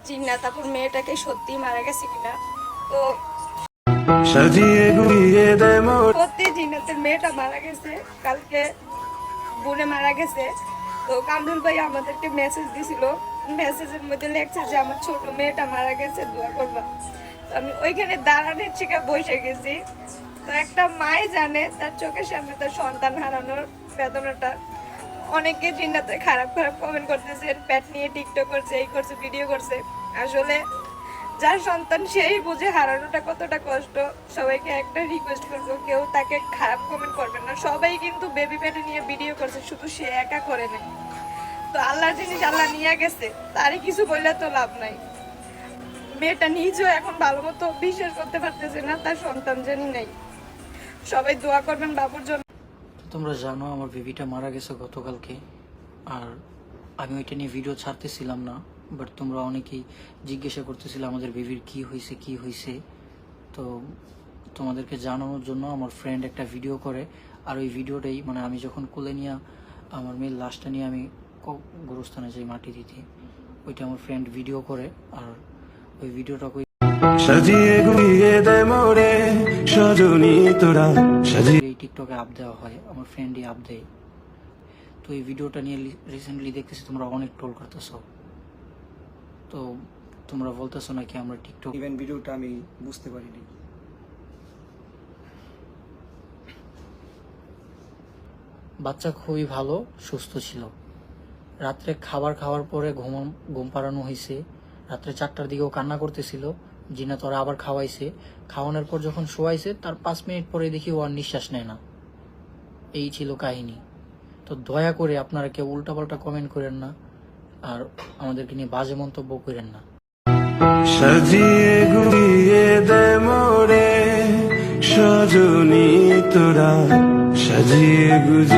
জিন্নাত আপুর মেয়েটাকে সত্যি মারা গেছে কিনা। তো সত্যি জিন্নাতের মেয়েটা মারা গেছে, কালকে বুনে মারা গেছে। তো কামরুল ভাই আমাদেরকে মেসেজ দিছিল, মেসেজের মধ্যে লেখছে যে আমার ছোট মেয়েটা মারা গেছে, দোয়া করবা। তো আমি ওইখানে দাঁড়ানোর থেকে বসে গেছি। তো একটা মায় জানে তার চোখের সামনে তার সন্তান হারানোর বেদনাটা। অনেকে জিন্নাতে খারাপ খারাপ কমেন্ট করতেছে, প্যাট নিয়ে টিকটক করছে, এই করছে, ভিডিও করছে। আসলে যার সন্তান সেই বুঝে হারানোটা কতটা কষ্ট। সবাইকে একটা রিকোয়েস্ট করবো, কেউ তাকে খারাপ কমেন্ট করবেন না। সবাই কিন্তু বেবি প্যাটে নিয়ে ভিডিও করছে, শুধু সে একা করে নেই। তো আল্লাহর জিনিস আল্লাহ নিয়ে গেছে, তারই কিছু বললে তো লাভ নাই। মেয়েটা নিজেও এখন ভালো মতো বিশ্বাস করতে পারতেছে না তার সন্তান জানি নাই। সবাই দোয়া করবেন বাবুর জন্য। তোমরা জানো আমার বেবিটা মারা গেছে গতকালকে, আর আমি ওইটা নিয়ে ভিডিও ছাড়তেছিলাম না। বাট তোমরা অনেকেই জিজ্ঞাসা করতেছিলে আমাদের বেবির কি হয়েছে। তো তোমাদেরকে জানানোর জন্য আমার ফ্রেন্ড একটা ভিডিও করে, আর ওই ভিডিওটাই মানে আমি যখন কোলে নিয়ে আমার মেয়ের লাশটা নিয়ে আমি গোরস্থানে যাই মাটি দিতে, ওইটা আমার ফ্রেন্ড ভিডিও করে। আর ওই ভিডিওটা সাজিয়ে গুলিয়ে দেয় মোরে সজনী তোরা এই টিকটকে আপ দেওয়া হয়, আমার ফ্রেন্ডই আপ দেয়। তো এই ভিডিওটা নিয়ে রিসেন্টলি দেখতেছি তোমরা অনেক ট্রোল করতেছো। তো তোমরা বলতেছো নাকি আমরা টিকটক ইভেন ভিডিওটা আমি বুঝতে পারিনি। বাচ্চা খুবই ভালো, সুস্থ ছিল। রাত্রে খাবার খাওয়ার পরে ঘুম পাড়ানো হয়েছে। রাত্রে 4টার দিকেও কান্না করতেছিল। জিনা তোরা আবার খাওয়াইছে। খাওয়ানোর পর যখন শোয়াইছে তার 5 মিনিট পরে দেখি ও আর নিঃশ্বাস নেয় না। এই ছিল কাহিনী। তো দয়া করে আপনারা কেউ উল্টাপাল্টা কমেন্ট করেন না, আর আমাদেরকে নিয়ে বাজে মন্তব্য করেন না। সাজিয়ে গুলিয়ে দেয় মোরে সজনী তোরা সাজিয়ে গুজিয়ে